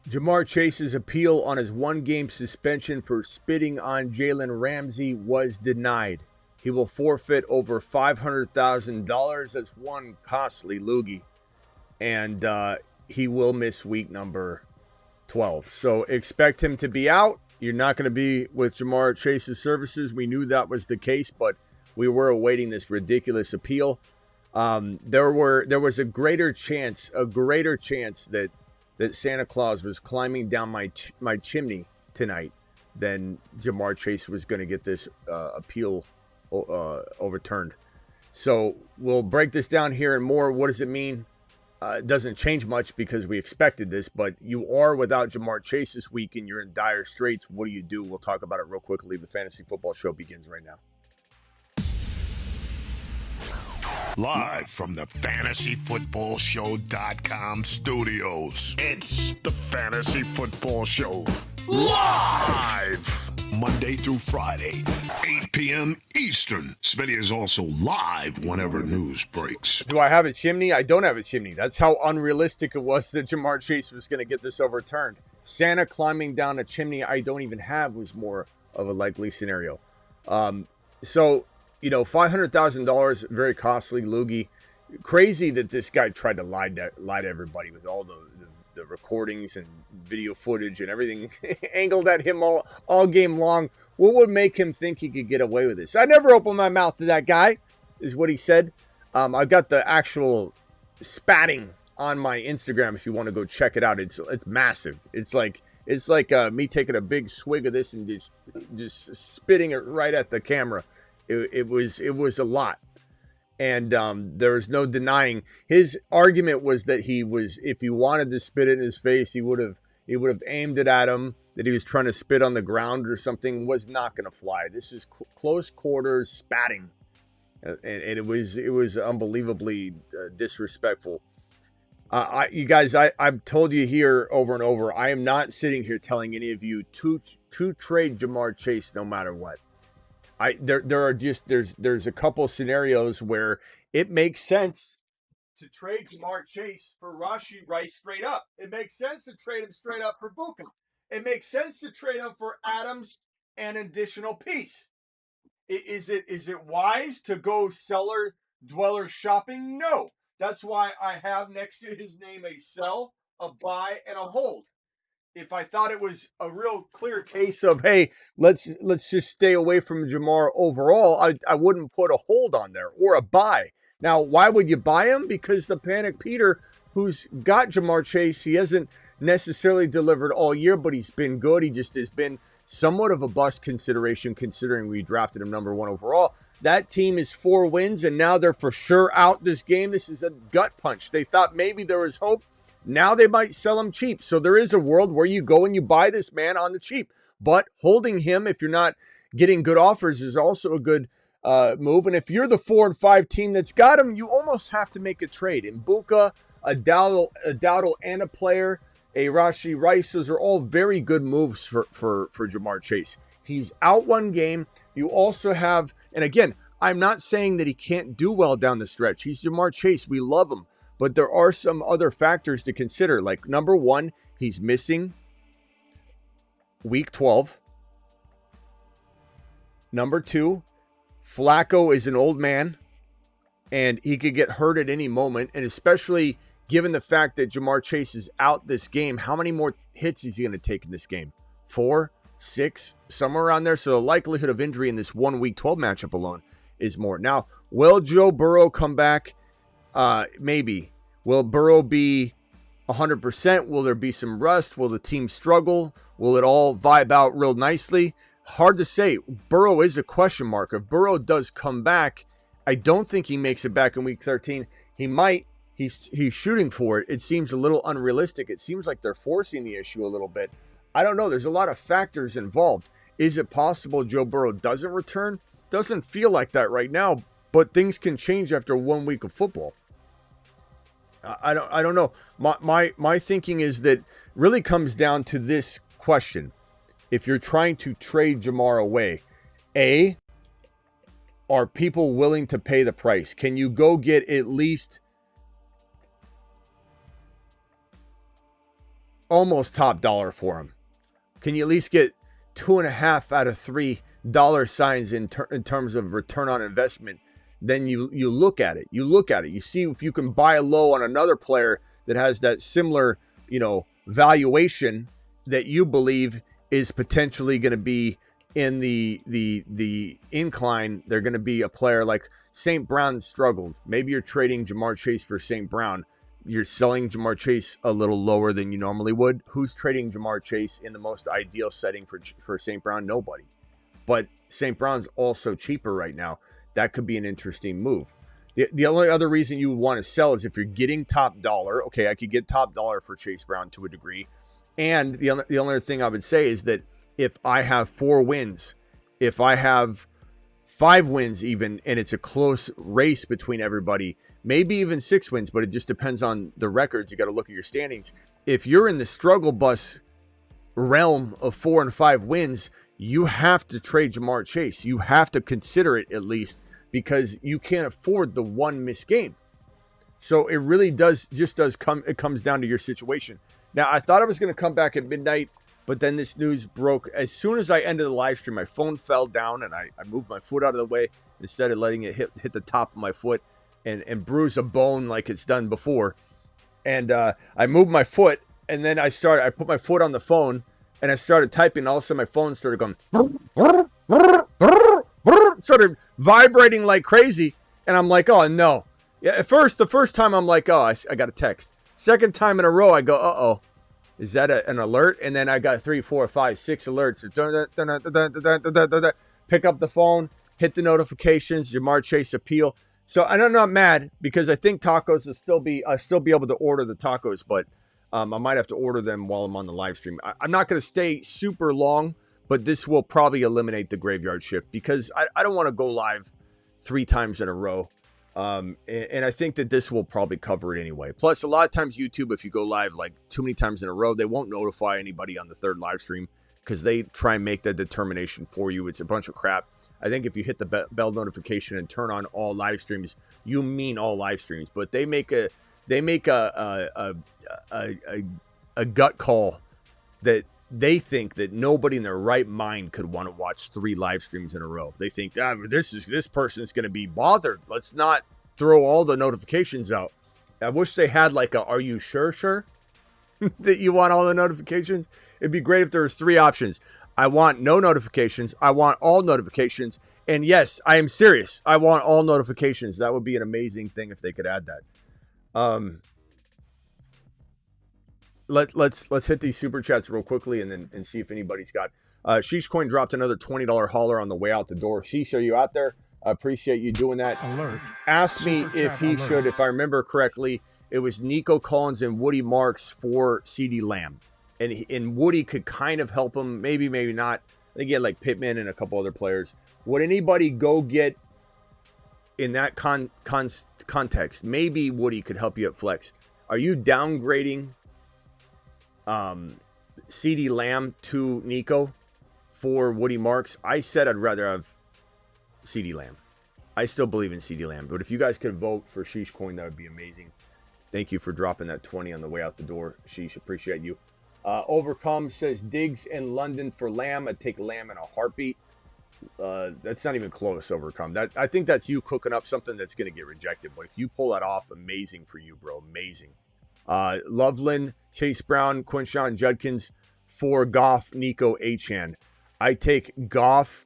Jamar Chase's appeal on his one-game suspension for spitting on Jalen Ramsey was denied. He will forfeit over $500,000. That's one costly loogie. And he will miss week number 12. So expect him to be out. You're not going to be with Jamar Chase's services. We knew that was the case, but we were awaiting this ridiculous appeal. There was a greater chance that Santa Claus was climbing down my chimney tonight than Jamar Chase was going to get this appeal overturned. So we'll break this down here and more. What does it mean? It doesn't change much because we expected this, but you are without Jamar Chase this week and you're in dire straits. What do you do? We'll talk about it real quickly. The Fantasy Football Show begins right now. Live from the FantasyFootballShow.com studios. It's the Fantasy Football Show. Live! Monday through Friday, 8 p.m. Eastern. Smitty is also live whenever news breaks. Do I have a chimney? I don't have a chimney. That's how unrealistic it was that Jamar Chase was going to get this overturned. Santa climbing down a chimney I don't even have was more of a likely scenario. So, you know, $500,000, very costly loogie. Crazy that this guy tried to lie to everybody with all the recordings and video footage and everything angled at him all game long. What would make him think he could get away with this? I never opened my mouth to that guy, is what he said. I've got the actual spatting on my Instagram if you want to go check it out. It's massive. It's like me taking a big swig of this and just spitting it right at the camera. It was a lot. And there was no denying. His argument was that if he wanted to spit it in his face, he would have aimed it at him, that he was trying to spit on the ground or something. Was not going to fly. This is close quarters spatting. And it was unbelievably disrespectful. You guys, I've told you here over and over, I am not sitting here telling any of you to trade Jamar Chase no matter what. There's a couple scenarios where it makes sense to trade Jamar Chase for Rashee Rice straight up. It makes sense to trade him straight up for Buka. It makes sense to trade him for Adams and additional piece. Is it wise to go cellar dweller shopping? No. That's why I have next to his name a sell, a buy, and a hold. If I thought it was a real clear case of, hey, let's just stay away from Jamar overall, I wouldn't put a hold on there or a buy. Now, why would you buy him? Because the Panic Peter, who's got Jamar Chase, he hasn't necessarily delivered all year, but he's been good. He just has been somewhat of a bust consideration considering we drafted him number 1 overall. That team is 4 wins, and now they're for sure out this game. This is a gut punch. They thought maybe there was hope. Now they might sell him cheap. So there is a world where you go and you buy this man on the cheap. But holding him, if you're not getting good offers, is also a good move. And if you're the 4 and 5 team that's got him, you almost have to make a trade. In Buka, a Dowdle and a player, a Rashee Rice, those are all very good moves for Jamar Chase. He's out one game. You also have, and again, I'm not saying that he can't do well down the stretch. He's Jamar Chase. We love him. But there are some other factors to consider. Like, number 1, he's missing week 12. Number 2, Flacco is an old man, and he could get hurt at any moment. And especially given the fact that Jamar Chase is out this game, how many more hits is he going to take in this game? 4, 6, somewhere around there. So the likelihood of injury in this 1 week 12 matchup alone is more. Now, will Joe Burrow come back? Maybe. Will Burrow be 100%? Will there be some rust? Will the team struggle? Will it all vibe out real nicely? Hard to say. Burrow is a question mark. If Burrow does come back, I don't think he makes it back in week 13. He might. He's shooting for it. It seems a little unrealistic. It seems like they're forcing the issue a little bit. I don't know. There's a lot of factors involved. Is it possible Joe Burrow doesn't return? Doesn't feel like that right now, but things can change after 1 week of football. I don't know. My thinking is that really comes down to this question. If you're trying to trade Jamar away, are people willing to pay the price? Can you go get at least almost top dollar for him? Can you at least get 2.5 out of $3 in terms of return on investment? Then you look at it. You look at it. You see if you can buy low on another player that has that similar, valuation that you believe is potentially going to be in the incline. They're going to be a player like St. Brown struggled. Maybe you're trading Jamar Chase for St. Brown. You're selling Jamar Chase a little lower than you normally would. Who's trading Jamar Chase in the most ideal setting for St. Brown? Nobody. But St. Brown's also cheaper right now. That could be an interesting move. The only other reason you would want to sell is if you're getting top dollar. Okay, I could get top dollar for Chase Brown to a degree. And the only other thing I would say is that if I have 4 wins, if I have 5 wins even, and it's a close race between everybody, maybe even 6 wins, but it just depends on the records. You got to look at your standings. If you're in the struggle bus realm of 4 and 5 wins, you have to trade Jamar Chase. You have to consider it at least, because you can't afford the one missed game. So it really it comes down to your situation. Now, I thought I was going to come back at midnight, but then this news broke. As soon as I ended the live stream, my phone fell down and I moved my foot out of the way instead of letting it hit the top of my foot and bruise a bone like it's done before. And I moved my foot, and then I put my foot on the phone and I started typing. All of a sudden my phone started going, started vibrating like crazy. And I'm like, oh no. Yeah, the first time I'm like, oh, I got a text. Second time in a row, I go, uh-oh. Is that an alert? And then I got 3, 4, 5, 6 alerts. Pick up the phone, hit the notifications, Jamar Chase appeal. So I'm not mad, because I think tacos will still be able to order the tacos, but I might have to order them while I'm on the live stream. I'm not going to stay super long, but this will probably eliminate the graveyard shift, because I don't want to go live 3 times in a row. And I think that this will probably cover it anyway. Plus, a lot of times YouTube, if you go live like too many times in a row, they won't notify anybody on the 3rd live stream, because they try and make that determination for you. It's a bunch of crap. I think if you hit the bell notification and turn on all live streams, you mean all live streams. But they make a gut call that they think that nobody in their right mind could want to watch 3 live streams in a row. They think, this person's going to be bothered. Let's not throw all the notifications out. I wish they had like are you sure that you want all the notifications? It'd be great if there was 3 options. I want no notifications. I want all notifications. And yes, I am serious. I want all notifications. That would be an amazing thing if they could add that. Let's hit these super chats real quickly and see if anybody's got. Sheesh Coin dropped another $20 hauler on the way out the door. Sheesh, are you out there? I appreciate you doing that. Alert. Asked me if he should, if I remember correctly, it was Nico Collins and Woody Marks for CeeDee Lamb. And Woody could kind of help him, maybe not. I think he had like Pittman and a couple other players. Would anybody go get in that context? Maybe Woody could help you at flex. Are you downgrading CeeDee Lamb to Nico for Woody Marks? I said I'd rather have CeeDee Lamb. I still believe in CeeDee Lamb, but if you guys could vote for Sheesh Coin, that would be amazing. Thank you for dropping that 20 on the way out the door, Sheesh. Appreciate you. Overcome says Diggs in London for Lamb. I'd take Lamb in a heartbeat. That's not even close, Overcome. I think that's you cooking up something that's going to get rejected. But if you pull that off, amazing for you, bro. Amazing. Loveland, Chase Brown, Quinshawn Judkins for Goff, Nico, Achane. I take Goff,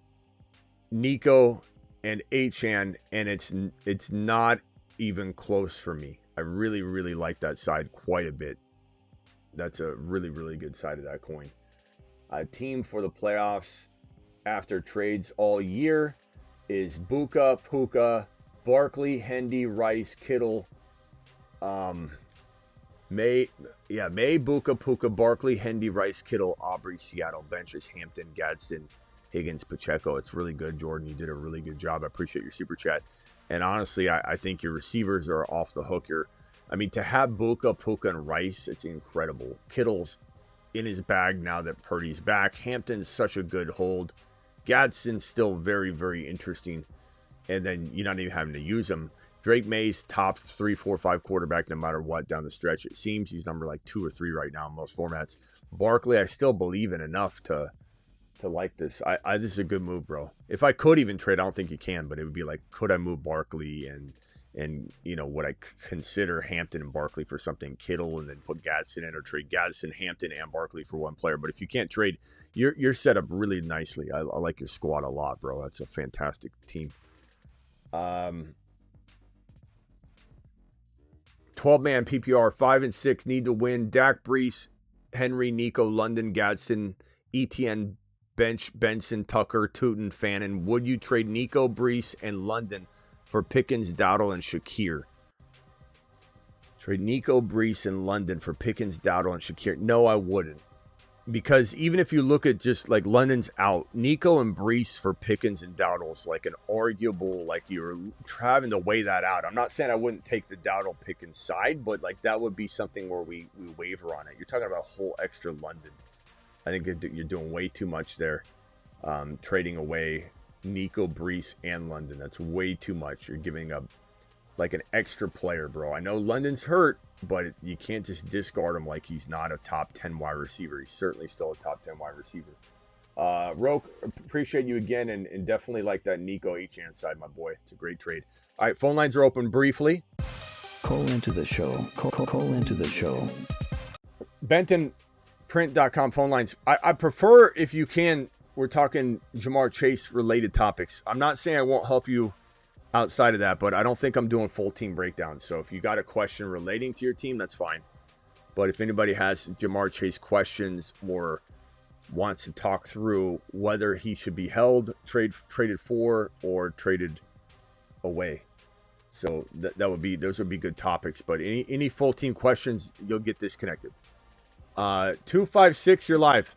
Nico, and Achane, and it's not even close for me. I really, really like that side quite a bit. That's a really, really good side of that coin. Team for the playoffs after trades all year is Buka, Puka, Barkley, Hendy, Rice, Kittle, May, Buka, Puka, Barkley, Hendy, Rice, Kittle, Aubrey, Seattle, benches, Hampton, Gadsden, Higgins, Pacheco. It's really good, Jordan. You did a really good job. I appreciate your super chat. And honestly, I think your receivers are off the hook. To have Buka, Puka, and Rice, it's incredible. Kittle's in his bag now that Purdy's back. Hampton's such a good hold. Gadsden's still very, very interesting. And then you're not even having to use him. Drake May's top 3, 4, 5 quarterback no matter what down the stretch. It seems he's number like 2 or 3 right now in most formats. Barkley, I still believe in enough to like this. This is a good move, bro. If I could even trade, I don't think you can, but it would be like, could I move Barkley and would I consider Hampton and Barkley for something, Kittle, and then put Gadsden in, or trade Gadsden, Hampton, and Barkley for one player? But if you can't trade, you're set up really nicely. I like your squad a lot, bro. That's a fantastic team. 12-man PPR, 5 and 6 need to win. Dak, Brees, Henry, Nico, London, Gadsden, ETN, Bench, Benson, Tucker, Tootin, Fannin. Would you trade Nico, Brees, and London for Pickens, Dowdle, and Shakir? Trade Nico, Brees, and London for Pickens, Dowdle, and Shakir. No, I wouldn't. Because even if you look at just like London's out, Nico and Brees for Pickens and Dowdle is like an arguable, like you're having to weigh that out. I'm not saying I wouldn't take the Dowdle Pickens side, but like that would be something where we waver on it. You're talking about a whole extra London. I think you're doing way too much there. Trading away Nico, Brees, and London. That's way too much. You're giving up like an extra player, bro. I know London's hurt, but you can't just discard him like he's not a top 10 wide receiver. He's certainly still a top 10 wide receiver. Roke, appreciate you again, and definitely like that Nico H-Hand side, my boy. It's a great trade. All right, phone lines are open briefly. Call into the show. Call into the show. BentonPrint.com phone lines. I prefer, if you can, we're talking Jamar Chase related topics. I'm not saying I won't help you outside of that, but I don't think I'm doing full team breakdowns. So if you got a question relating to your team, that's fine. But if anybody has Jamar Chase questions or wants to talk through whether he should be held, traded for, or traded away, so those would be good topics. But any full team questions, you'll get disconnected. 256, you're live.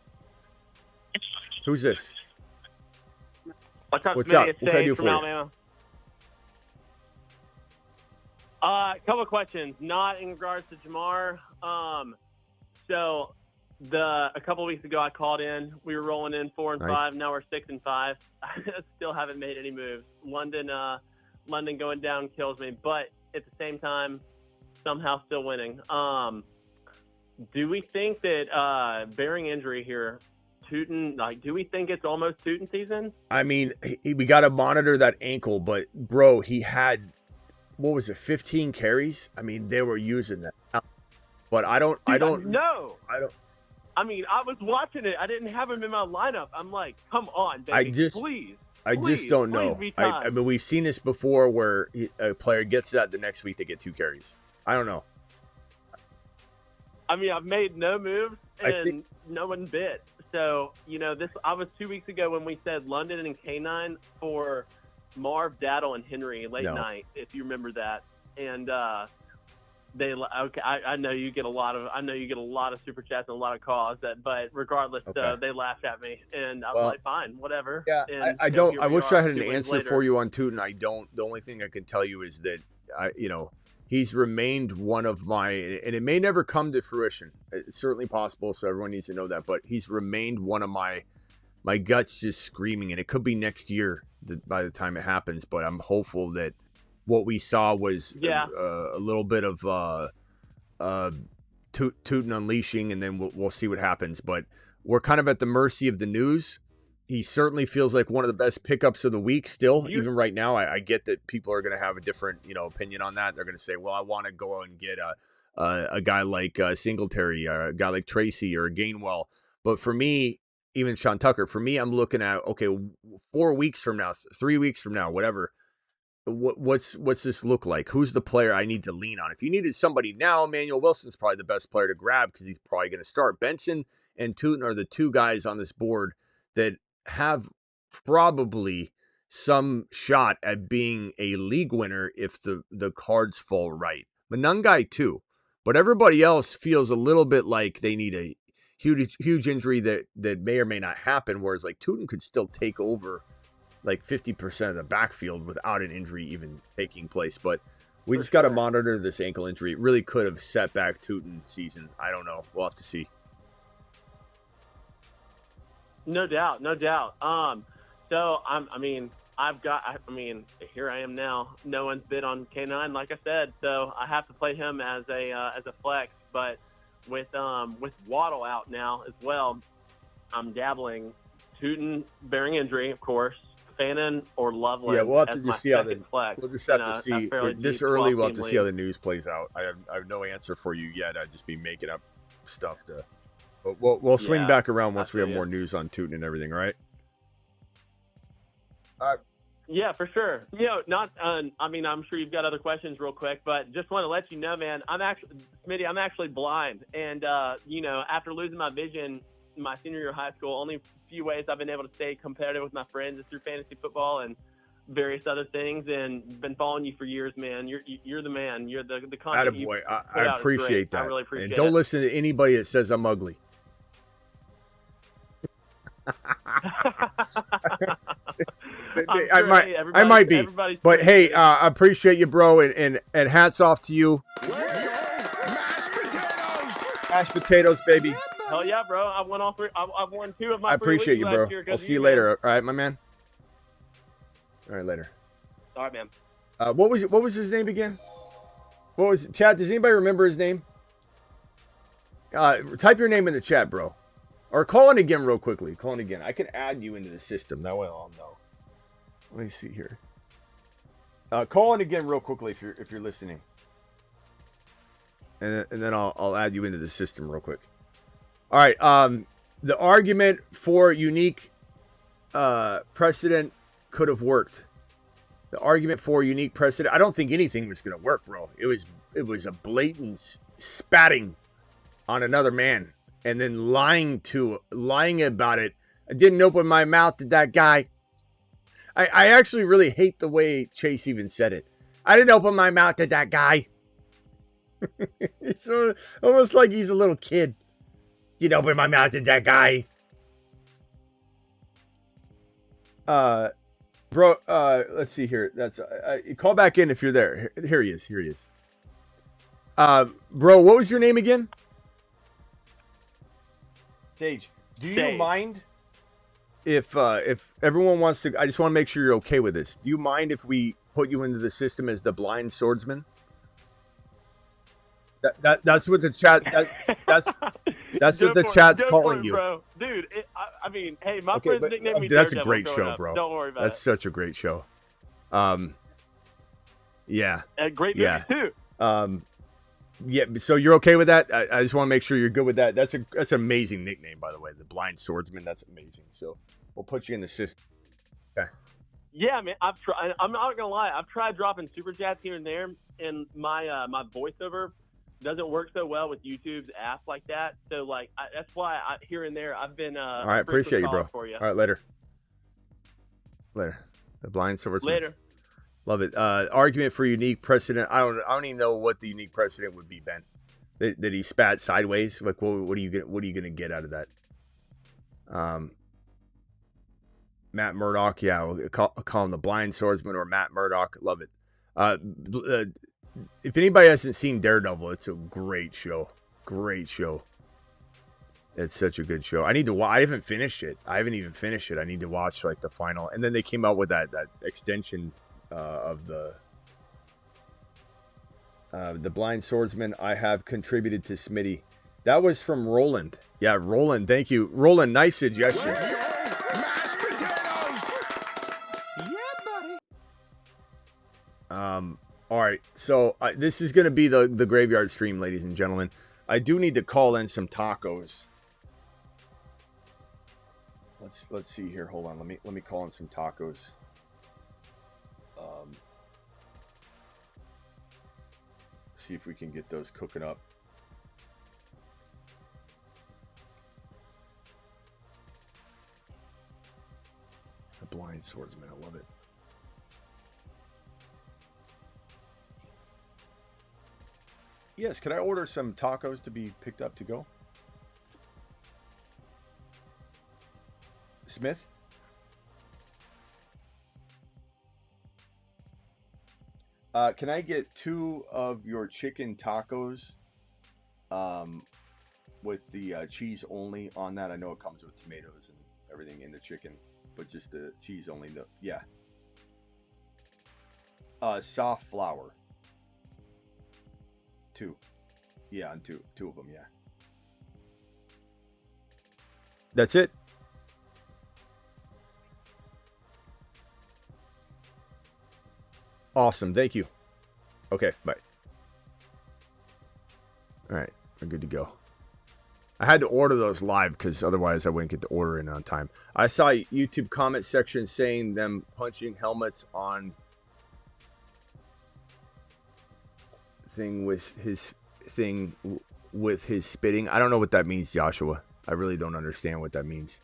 Who's this? What's up, What's Smitty? up? It's What can I Dave do from for you? Alabama. A couple of questions, not in regards to Jamar. So a couple of weeks ago, I called in. We were rolling in 4 and 5. Now we're 6 and 5. I still haven't made any moves. London going down kills me, but at the same time, somehow still winning. Do we think that bearing injury here, Tootin, do we think it's almost Tootin season? I mean, we got to monitor that ankle, but bro, he had, what was it, 15 carries? I mean, they were using that. But I don't know. I mean, I was watching it. I didn't have him in my lineup. I'm like, come on, baby, please. I just don't know. I mean, we've seen this before where a player gets that, the next week they get 2 carries. I don't know. I mean, I've made no moves and no one bit. So, I was 2 weeks ago when we said London and K9 for Marv, Daddle, and Henry late night, if you remember that. And I know you get a lot of super chats and a lot of calls, but regardless, they laughed at me, and I was like, fine, whatever. Yeah, and, I wish I had an answer for you on Tootin. I don't. The only thing I can tell you is that he's remained one of my, and it may never come to fruition. It's certainly possible, so everyone needs to know that. But he's remained one of my guts just screaming, and it could be next year by the time it happens. But I'm hopeful that what we saw was a little bit of Tootin unleashing, and then we'll see what happens. But we're kind of at the mercy of the news. He certainly feels like one of the best pickups of the week still, even right now. I get that people are going to have a different, opinion on that. They're going to say, well, I want to go and get a guy like Singletary, a guy like Tracy, or Gainwell. But for me, even Sean Tucker, for me, I'm looking at, 4 weeks from now, 3 weeks from now, whatever. What's this look like? Who's the player I need to lean on? If you needed somebody now, Emmanuel Wilson's probably the best player to grab because he's probably going to start. Benson and Tootin are the 2 guys on this board that have probably some shot at being a league winner if the cards fall right. Manungai too, but everybody else feels a little bit like they need a huge injury that may or may not happen, whereas like Tootin could still take over like 50% of the backfield without an injury even taking place. But we just got to monitor this ankle injury. It really could have set back Tootin's season. I don't know. We'll have to see. No doubt. So I mean, I mean, here I am now. No one's bid on K9, like I said, so I have to play him as a flex. But with Waddle out now as well, I'm dabbling. Tootin bearing injury, of course. Fannin or Loveland. Yeah, we'll have to as my just see how second flex. we'll just have to a see fairly this deep early. We'll have 12-team to see how the league. news plays out. I have no answer for you yet. I'd just be making up stuff to. But we'll swing Yeah, back around once we have feel ya. more news on Tootin and everything. All right. Yeah, for sure. Not. I mean, I'm sure you've got other questions, real quick, but just want to let you know, man. Smitty, I'm actually blind, and after losing my vision my senior year of high school, only few ways I've been able to stay competitive with my friends is through fantasy football and various other things. And been following you for years, man. You're the man. You're the content you Attaboy. put I out is appreciate great. that. I really appreciate and don't it. listen to anybody that says I'm ugly. I might be, but hey, I appreciate you, bro, and hats off to you. Let's go. Mashed potatoes. Mashed potatoes, baby. Hell yeah, bro! I won all three. I've won 2 of my. I appreciate 3 you, leagues bro. last year I'll 'cause of see you man. later. All right, my man. All right, later. All right, man. What was his name again? What was Chad? Does anybody remember his name? Type your name in the chat, bro, or call in again real quickly. Call in again. I can add you into the system. That way I'll know. Let me see here. Call in again real quickly if you're listening, and then I'll add you into the system real quick. All right. The argument for unique precedent could have worked. The argument for unique precedent. I don't think anything was going to work, bro. It was a blatant spatting on another man and then lying about it. I didn't open my mouth to that guy. I actually really hate the way Chase even said it. I didn't open my mouth to that guy. It's almost like he's a little kid. You didn't open my mouth to that guy. Bro, let's see here. That's call back in if you're there. Here he is. Bro, what was your name again? Sage. Do you mind if everyone wants to? I just want to make sure you're okay with this. Do you mind if we put you into the system as the blind swordsman? That's what the chat. That's what the chat's calling you, bro. Dude. I mean, hey, my friends nicknamed me that's Daredevil a great growing show, up. bro. Don't worry about That's it. such a great show. Yeah. Great movie too. Yeah. So you're okay with that? I just want to make sure you're good with that. That's an amazing nickname, by the way. The Blind Swordsman. That's amazing. So we'll put you in the system. Okay. Yeah, man. I've tried. I'm not gonna lie. I've tried dropping super chats here and there, and my my voiceover doesn't work so well with YouTube's app like that. So like that's why here and there I've been. All right, appreciate you, bro. For you. All right, later. The Blind Swordsman. Later. Love it. Argument for unique precedent. I don't even know what the unique precedent would be, Ben. That he spat sideways. Like, what are you gonna get out of that? Matt Murdock. Yeah, we'll call him the Blind Swordsman or Matt Murdock. Love it. If anybody hasn't seen Daredevil, it's a great show. Great show. It's such a good show. I haven't finished it. I haven't even finished it. I need to watch like the final. And then they came out with that extension of the Blind Swordsman. I have contributed to Smitty. That was from Roland. Yeah, Roland. Thank you, Roland. Nice suggestion. Let's go. Mashed potatoes. Yeah, buddy. All right. So this is going to be the graveyard stream, ladies and gentlemen. I do need to call in some tacos. Let's see here. Hold on. Let me call in some tacos. See if we can get those cooking up. The Blind Swordsman. I love it. Yes, can I order some tacos to be picked up to go? Smith? Can I get 2 of your chicken tacos with the cheese only on that? I know it comes with tomatoes and everything in the chicken, but just the cheese only. Yeah. Soft flour. 2. Yeah, on two of them, yeah. That's it. Awesome. Thank you. Okay, bye. All right, we're good to go. I had to order those live because otherwise I wouldn't get the order in on time. I saw YouTube comment section saying them punching helmets on thing with his spitting. I don't know what that means, Joshua. I really don't understand what that means.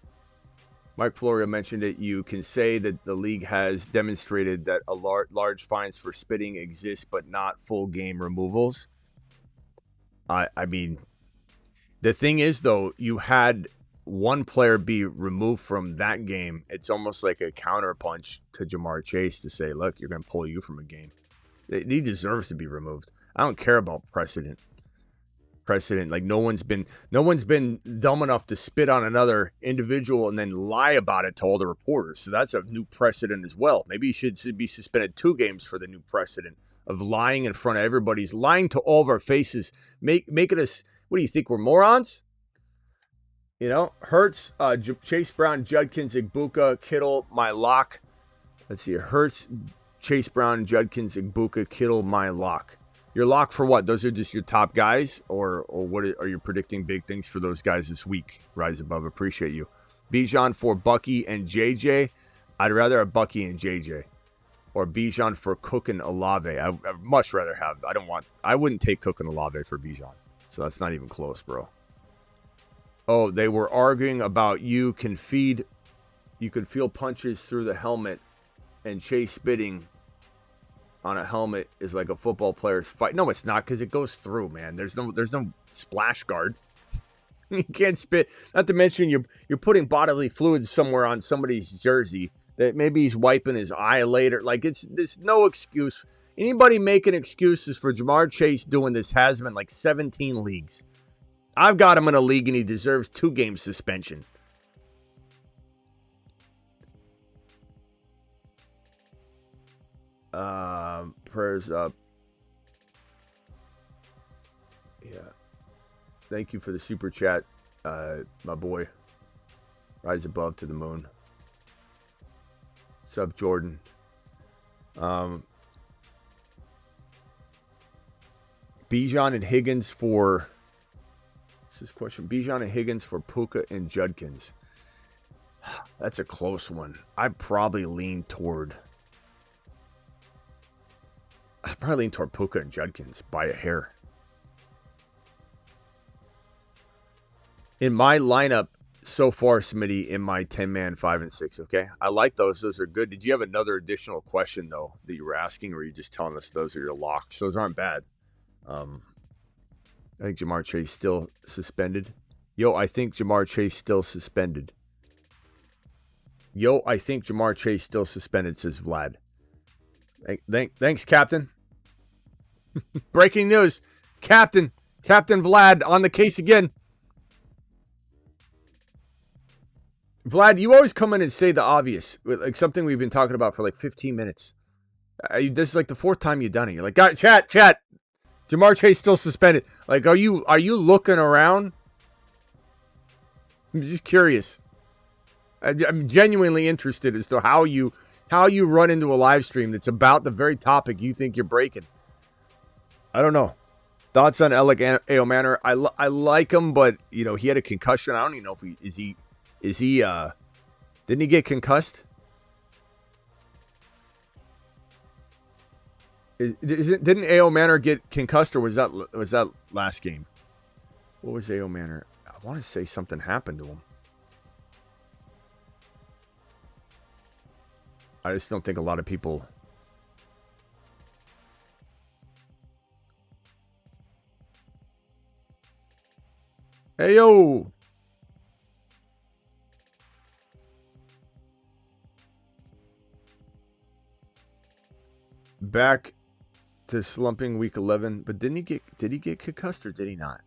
Mike Florio mentioned it. You can say that the league has demonstrated that a large fines for spitting exist, but not full game removals. I mean, the thing is, though, you had one player be removed from that game. It's almost like a counterpunch to Jamar Chase to say, look, you're going to pull you from a game. He deserves to be removed. I don't care about precedent. Like no one's been dumb enough to spit on another individual and then lie about it to all the reporters. So that's a new precedent as well. Maybe he should be suspended 2 games for the new precedent of lying in front of everybody. He's lying to all of our faces, making us. What do you think, we're morons? You know, Hurts, Chase Brown, Judkins, Igbuka, Kittle, my lock. Let's see, Hurts, Chase Brown, Judkins, Igbuka, Kittle, my lock. Your lock for what? Those are just your top guys, or what are you predicting big things for those guys this week? Rise above, appreciate you. Bijan for Bucky and JJ. I'd rather have Bucky and JJ, or Bijan for Cook and Olave. I'd much rather have. I wouldn't take Cook and Olave for Bijan, so that's not even close, bro. Oh, they were arguing about you can feel punches through the helmet, and Chase spitting on a helmet is like a football player's fight. No, it's not, because it goes through, man. There's no splash guard. You can't spit. Not to mention you're putting bodily fluids somewhere on somebody's jersey that maybe he's wiping his eye later. Like there's no excuse. Anybody making excuses for Jamar Chase doing this has him in like 17 leagues. I've got him in a league and he deserves 2 game suspension. Prayers up. Yeah. Thank you for the super chat, my boy. Rise above to the moon. What's up, Jordan? Bijan and Higgins for. What's this question? Bijan and Higgins for Puka and Judkins. That's a close one. I'd probably lean toward Puka and Judkins by a hair. In my lineup so far, Smitty, in my 10-man 5 and 6, okay? I like those. Those are good. Did you have another additional question, though, that you were asking, or are you just telling us those are your locks? Those aren't bad. I think Jamar Chase still suspended. I think Jamar Chase still suspended, says Vlad. Thanks, Captain. Breaking news. Captain Vlad on the case again. Vlad, you always come in and say the obvious, like something we've been talking about for like 15 minutes. This is like the 4th time you've done it. You're like, God, chat. Jamar Chase still suspended. Like, are you looking around? I'm just curious. I'm genuinely interested as to how you run into a live stream that's about the very topic you think you're breaking. I don't know. Thoughts on Alec Manor? I like him, but he had a concussion. I don't even know if he didn't he get concussed? Didn't A.O. Manor get concussed, or was that last game? What was A.O. Manor? I want to say something happened to him. I just don't think a lot of people. Hey, yo. Back to slumping week 11, but did he get concussed, or did he not?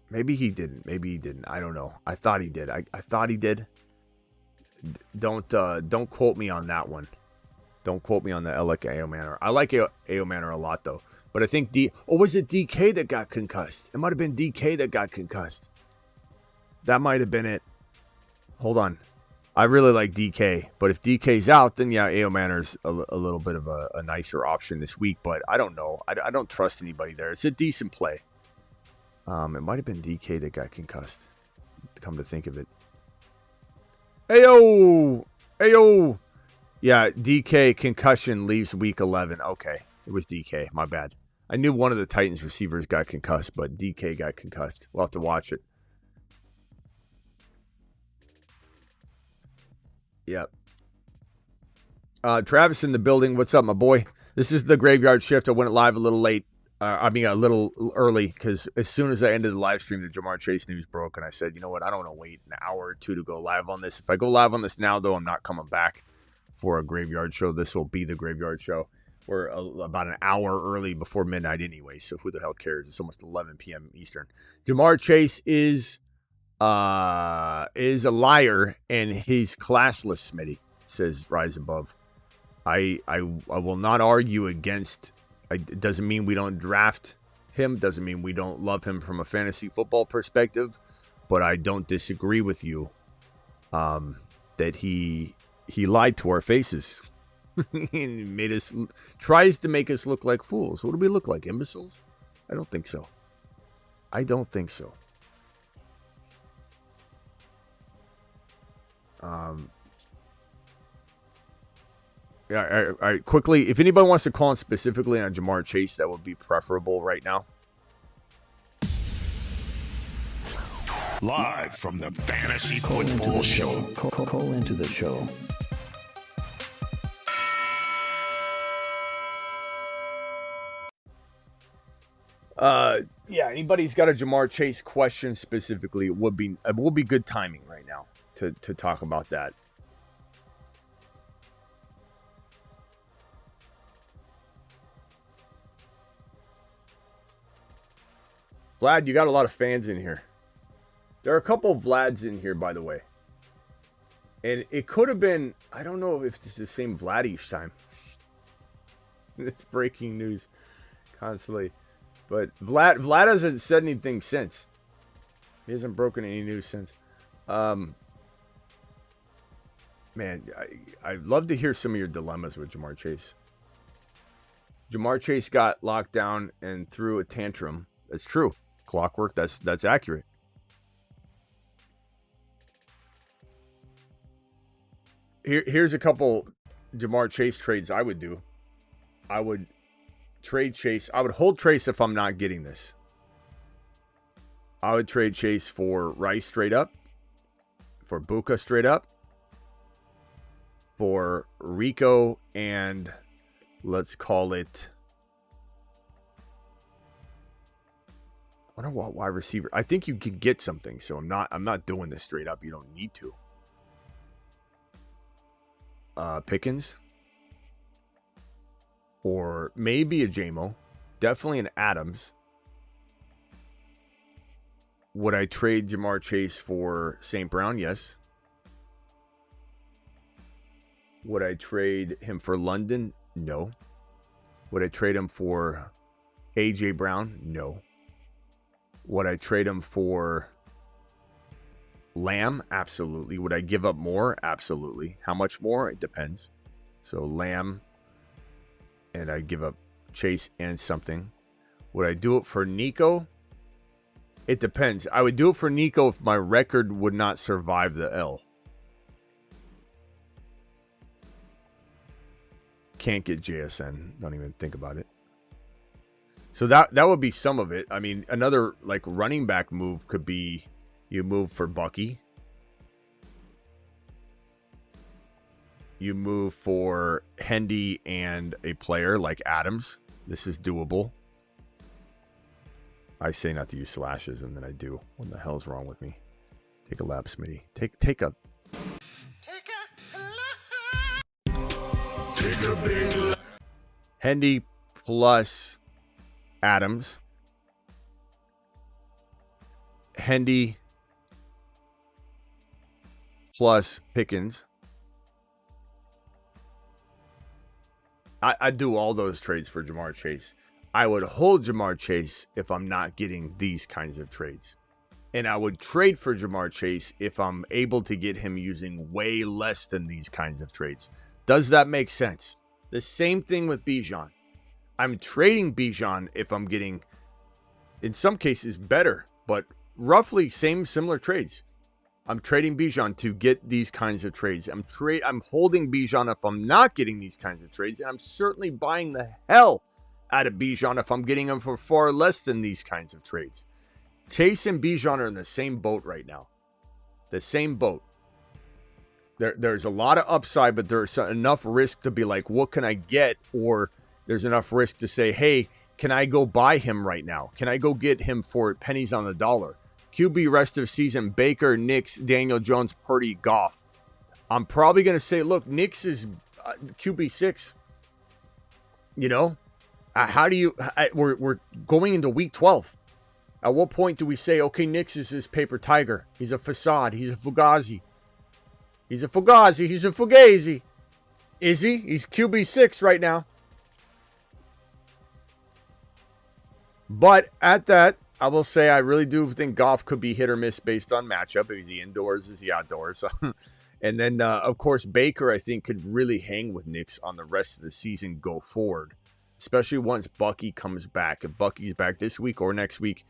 Maybe he didn't. I don't know. I thought he did. I thought he did. Don't quote me on that one. Don't quote me on that. I like A.O. Manor. I like A.O. Manor a lot, though. But I think was it DK that got concussed? It might have been DK that got concussed. That might have been it. Hold on. I really like DK. But if DK's out, then yeah, A.O. Manor's a little bit of a nicer option this week. But I don't know. I don't trust anybody there. It's a decent play. It might have been DK that got concussed. Come to think of it. Ayo! Ayo! Yeah, DK concussion leaves week 11. Okay, it was DK. My bad. I knew one of the Titans receivers got concussed, but DK got concussed. We'll have to watch it. Yep. Travis in the building. What's up, my boy? This is the graveyard shift. I went live a little late. A little early, because as soon as I ended the live stream, the Jamar Chase news broke, and I said, you know what, I don't want to wait an hour or two to go live on this. If I go live on this now, though, I'm not coming back for a graveyard show. This will be the graveyard show. We're about an hour early before midnight anyway, so who the hell cares? It's almost 11 p.m. Eastern. Jamar Chase is a liar, and he's classless, Smitty, says Rise Above. I will not argue against. It doesn't mean we don't draft him. Doesn't mean we don't love him from a fantasy football perspective. But I don't disagree with you that he lied to our faces. He tries to make us look like fools. What do we look like? Imbeciles? I don't think so. I don't think so. Yeah, all right, quickly, if anybody wants to call in specifically on Jamar Chase, that would be preferable right now. Live from the Fantasy Football Show. Call into the show. Yeah, anybody's got a Jamar Chase question specifically, it will be good timing right now to talk about that. Vlad, you got a lot of fans in here. There are a couple of Vlads in here, by the way. And it could have been, I don't know if it's the same Vlad each time. It's breaking news constantly. But Vlad hasn't said anything since. He hasn't broken any news since. Man, I'd love to hear some of your dilemmas with Jamar Chase. Jamar Chase got locked down and threw a tantrum. That's true. Clockwork, that's accurate. Here's a couple Jamar Chase trades I would do. I would trade Chase. I would hold Chase if I'm not getting this. I would trade Chase for Rice straight up, for Buka straight up, for Rico, and let's call it, I wonder what wide receiver. I think you can get something, so I'm not doing this straight up. You don't need to. Pickens, or maybe a JMO, definitely an Adams. Would I trade Jamar Chase for St. Brown? Yes. Would I trade him for London? No. Would I trade him for AJ Brown? No. Would I trade him for Lamb? Absolutely. Would I give up more? Absolutely. How much more? It depends. So Lamb, and I give up Chase and something. Would I do it for Nico? It depends. I would do it for Nico if my record would not survive the L. Can't get JSN. Don't even think about it. So that would be some of it. I mean, another like running back move could be you move for Bucky. You move for Hendy and a player like Adams. This is doable. I say not to use slashes, and then I do. What the hell's wrong with me? Take a lap, Smitty. Take a big lap. Hendy plus Adams. Hendy plus Pickens. I'd do all those trades for Jamar Chase. I would hold Jamar Chase if I'm not getting these kinds of trades. And I would trade for Jamar Chase if I'm able to get him using way less than these kinds of trades. Does that make sense? The same thing with Bijan. I'm trading Bijan if I'm getting, in some cases, better, but roughly similar trades. I'm trading Bijan to get these kinds of trades. I'm holding Bijan if I'm not getting these kinds of trades, and I'm certainly buying the hell out of Bijan if I'm getting him for far less than these kinds of trades. Chase and Bijan are in the same boat right now. The same boat. There's a lot of upside, but there's enough risk to be like, what can I get? Or there's enough risk to say, hey, can I go buy him right now? Can I go get him for pennies on the dollar? QB rest of season, Baker, Nix, Daniel Jones, Purdy, Goff. I'm probably going to say, look, Nix is QB 6. You know? How do you... We're going into week 12. At what point do we say, okay, Nix is his paper tiger. He's a facade. He's a fugazi. He's a fugazi. He's a fugazi. Is he? He's QB 6 right now. But at that, I will say I really do think Goff could be hit or miss based on matchup. Is he indoors? Is he outdoors? And then, of course, Baker, I think, could really hang with Nix on the rest of the season go forward, especially once Bucky comes back. If Bucky's back this week or next week,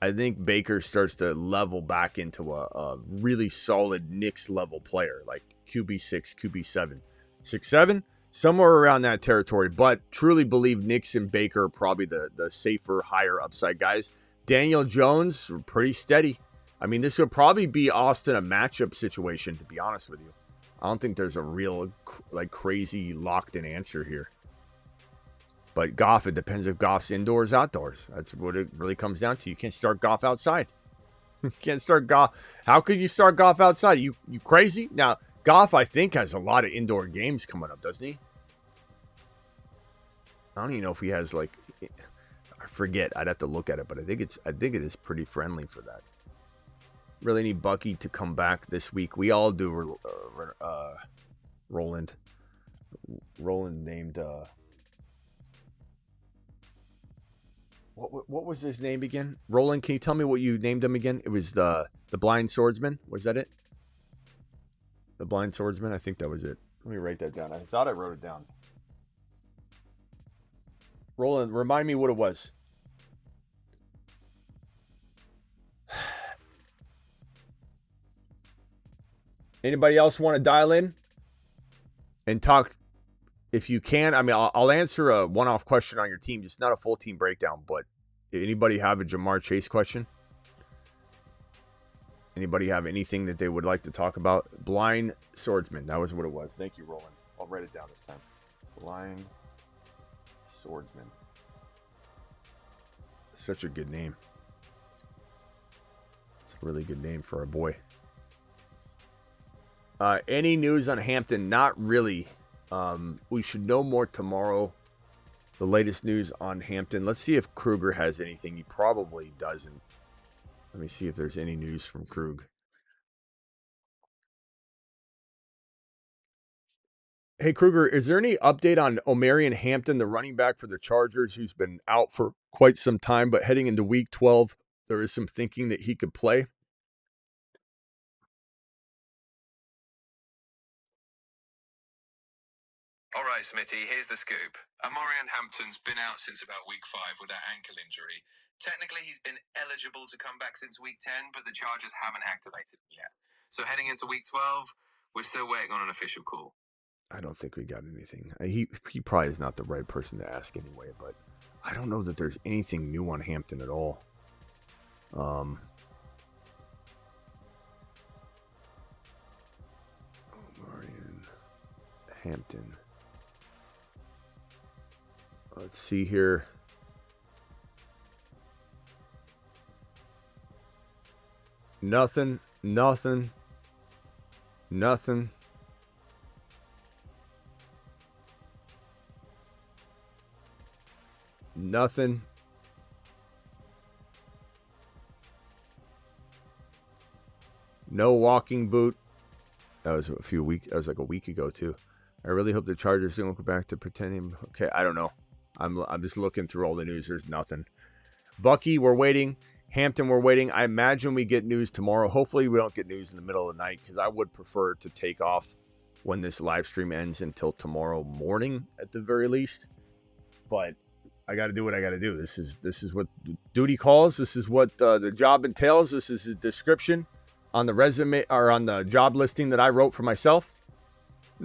I think Baker starts to level back into a really solid Nix-level player, like QB 6, QB 7. 6-7? Somewhere around that territory, but truly believe Nix and Baker are probably the safer, higher upside guys. Daniel Jones, pretty steady. I mean, this would probably be Austin a matchup situation, to be honest with you. I don't think there's a real, like, crazy locked-in answer here. But Goff, it depends if Goff's indoors, outdoors. That's what it really comes down to. You can't start Goff outside. You can't start Goff. How could you start Goff outside? You crazy? Now, Goff, I think, has a lot of indoor games coming up, doesn't he? I don't even know if he has, like, I forget. I'd have to look at it, but I think it is pretty friendly for that. Really need Bucky to come back this week. We all do. Roland named. What was his name again? Roland, can you tell me what you named him again? It was the Blind Swordsman. Was that it? The Blind Swordsman? I think that was it. Let me write that down. I thought I wrote it down. Roland, remind me what it was. Anybody else want to dial in and talk? If you can, I mean, I'll answer a one-off question on your team, just not a full team breakdown. But anybody have a Jamar Chase question? Anybody have anything that they would like to talk about? Blind Swordsman, that was what it was. Thank you, Roland. I'll write it down this time. Blind Swordsman. Such a good name. It's a really good name for a boy. Any news on Hampton? Not really. We should know more tomorrow. The latest news on Hampton. Let's see if Kruger has anything. He probably doesn't. Let me see if there's any news from Krug. Hey, Kruger, is there any update on Omarion Hampton, the running back for the Chargers, who's been out for quite some time, but heading into week 12, there is some thinking that he could play? All right, Smitty, here's the scoop. Omarion Hampton's been out since about week 5 with that ankle injury. Technically, he's been eligible to come back since week 10, but the Chargers haven't activated him yet. So heading into week 12, we're still waiting on an official call. I don't think we got anything. He probably is not the right person to ask anyway, but I don't know that there's anything new on Hampton at all. Omarion Hampton. Let's see here. Nothing. Nothing. No walking boot. That was like a week ago too. I really hope the Chargers don't go back to pretending. Okay, I don't know. I'm just looking through all the news. There's nothing. Bucky, we're waiting. Hampton, we're waiting. I imagine we get news tomorrow. Hopefully we don't get news in the middle of the night because I would prefer to take off when this live stream ends until tomorrow morning at the very least. But I got to do what I got to do. This is what duty calls. This is what the job entails. This is a description on the resume or on the job listing that I wrote for myself.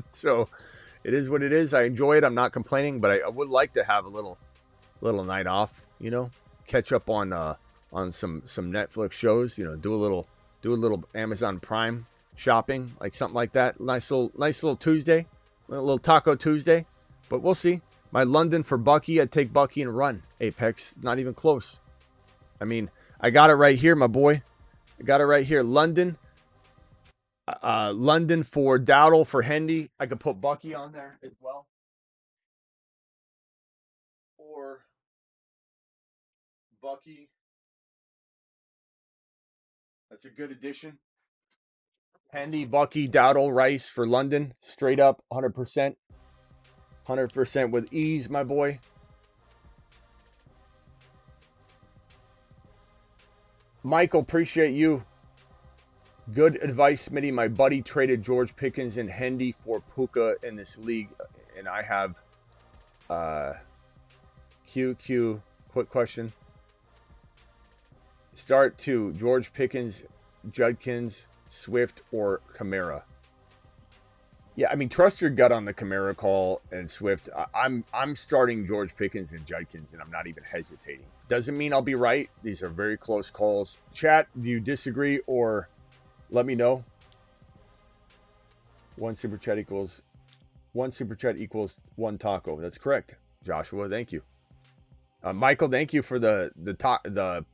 So it is what it is. I enjoy it. I'm not complaining, but I would like to have a little night off, you know, catch up on some Netflix shows, you know, do a little Amazon Prime shopping, like something like that. Nice little Tuesday, a little Taco Tuesday, but we'll see. My London for Bucky, I'd take Bucky and run. Apex, not even close. I mean, I got it right here, my boy. I got it right here. London for Dowdle for Hendy. I could put Bucky on there as well. Or Bucky. That's a good addition. Hendy, Bucky, Dowdle, Rice for London. Straight up, 100%. 100% with ease, my boy. Michael, appreciate you. Good advice, Smitty. My buddy traded George Pickens and Hendy for Puka in this league, and I have QQ. Quick question. Start 2. George Pickens, Judkins, Swift, or Kamara? Yeah, I mean, trust your gut on the Kamara call and Swift. I'm starting George Pickens and Judkins, and I'm not even hesitating. Doesn't mean I'll be right. These are very close calls. Chat, do you disagree or let me know? One super chat equals one taco. That's correct, Joshua. Thank you, Michael. Thank you for the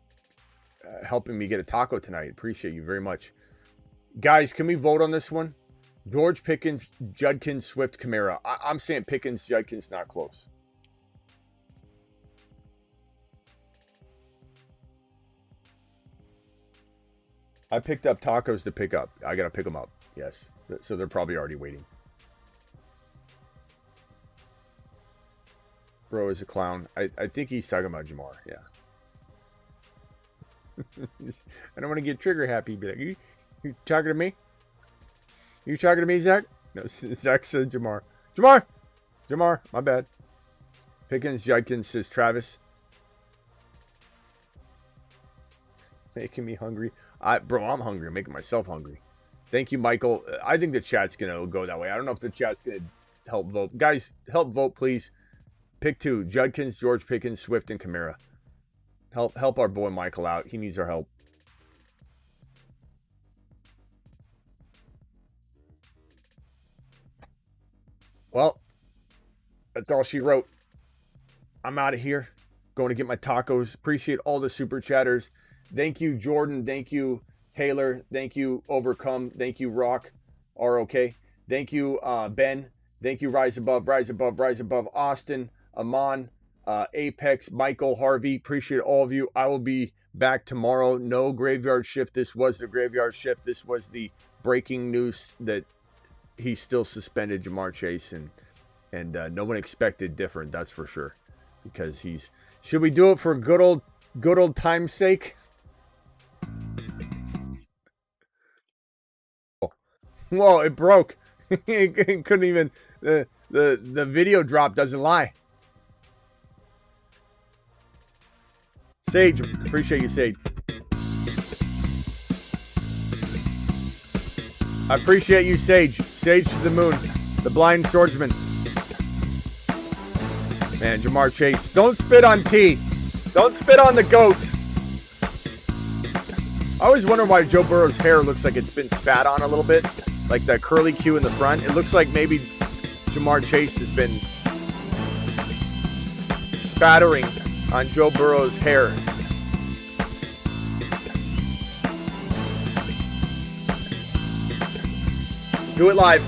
helping me get a taco tonight. Appreciate you very much, guys. Can we vote on this one? George Pickens, Judkins, Swift, Kamara. I'm saying Pickens, Judkins, not close. I picked up tacos to pick up. I got to pick them up. Yes. So they're probably already waiting. Bro is a clown. I think he's talking about Jamar. Yeah. I don't want to get trigger happy. Be like, you talking to me? You talking to me, Zach? No, Zach said Jamar. Jamar, my bad. Pickens, Judkins, says Travis. Making me hungry. Bro, I'm hungry. I'm making myself hungry. Thank you, Michael. I think the chat's going to go that way. I don't know if the chat's going to help vote. Guys, help vote, please. Pick 2. Judkins, George Pickens, Swift, and Kamara. Help our boy Michael out. He needs our help. Well, that's all she wrote. I'm out of here. Going to get my tacos. Appreciate all the super chatters. Thank you, Jordan. Thank you, Taylor. Thank you, Overcome. Thank you, Rock. ROK. Thank you, Ben. Thank you, Rise Above, Austin, Amon, Apex, Michael, Harvey. Appreciate all of you. I will be back tomorrow. No graveyard shift. This was the graveyard shift. This was the breaking news that he's still suspended, Jamar Chase, and no one expected different. That's for sure. Because he's. Should we do it for good old time's sake? Whoa! It broke. It couldn't even. The video drop doesn't lie. Sage, appreciate you, Sage. I appreciate you, Sage. Sage to the moon. The blind swordsman. Man, Jamar Chase. Don't spit on T. Don't spit on the goats. I always wonder why Joe Burrow's hair looks like it's been spat on a little bit. Like that curly Q in the front. It looks like maybe Jamar Chase has been spattering on Joe Burrow's hair. Do it live.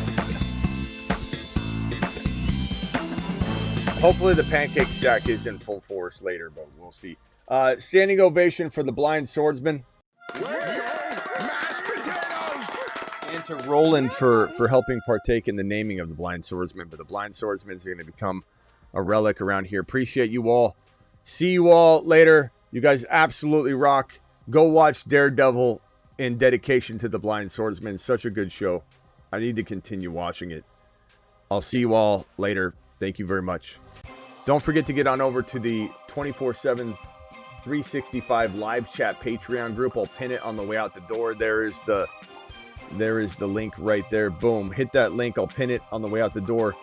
Hopefully the pancake stack is in full force later, but we'll see. Standing ovation for the blind swordsman. Mashed potatoes! And to Roland for helping partake in the naming of the Blind Swordsman. But the Blind Swordsman is going to become a relic around here. Appreciate you all. See you all later. You guys absolutely rock. Go watch Daredevil in dedication to the Blind Swordsman. Such a good show. I need to continue watching it. I'll see you all later. Thank you very much. Don't forget to get on over to the 24/7 365 live chat Patreon group. I'll pin it on the way out the door. There is the link right there. Boom. Hit that link. I'll pin it on the way out the door.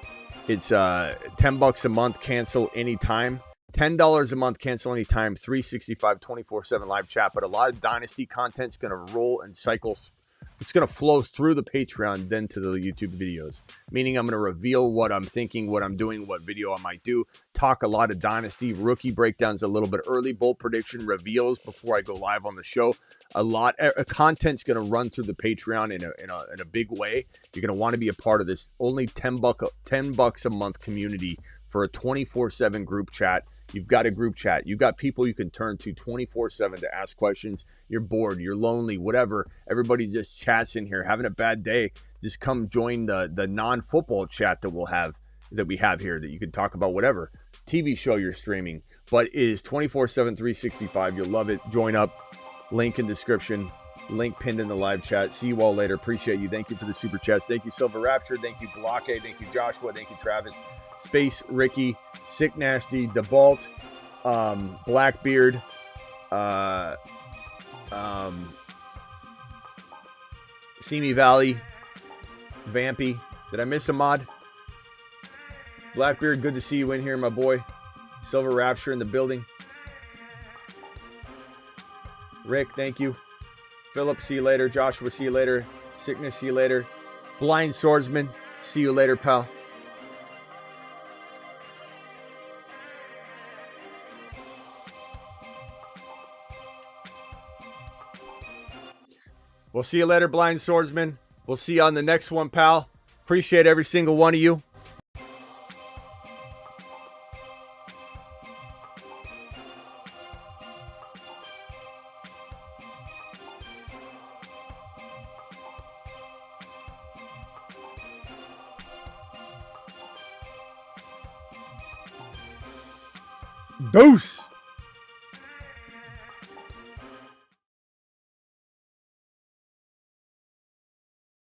It's $10 a month. Cancel anytime. $10 a month. Cancel anytime. 365 24/7 live chat. But a lot of Dynasty content's going to roll and cycle. It's going to flow through the Patreon, then to the YouTube videos. Meaning I'm going to reveal what I'm thinking, what I'm doing, what video I might do. Talk a lot of Dynasty, rookie breakdowns a little bit early, bolt prediction reveals before I go live on the show. A lot of content's going to run through the Patreon in a big way. You're going to want to be a part of this. Only $10 a month community for a 24/7 group chat. You've got a group chat. You've got people you can turn to 24/7 to ask questions. You're bored. You're lonely. Whatever. Everybody just chats in here. Having a bad day. Just come join the non-football chat that we have here that you can talk about whatever. TV show you're streaming. But it is 24/7, 365. You'll love it. Join up. Link in description. Link pinned in the live chat. See you all later. Appreciate you. Thank you for the super chats. Thank you, Silver Rapture. Thank you, Blockade. Thank you, Joshua. Thank you, Travis. Space Ricky, Sick Nasty, DeBalt, Blackbeard, Simi Valley, Vampy. Did I miss a mod? Blackbeard, good to see you in here, my boy. Silver Rapture in the building. Rick, thank you. Philip, see you later. Joshua, see you later. Sickness, see you later. Blind Swordsman, see you later, pal. We'll see you later, Blind Swordsman. We'll see you on the next one, pal. Appreciate every single one of you. Deuce.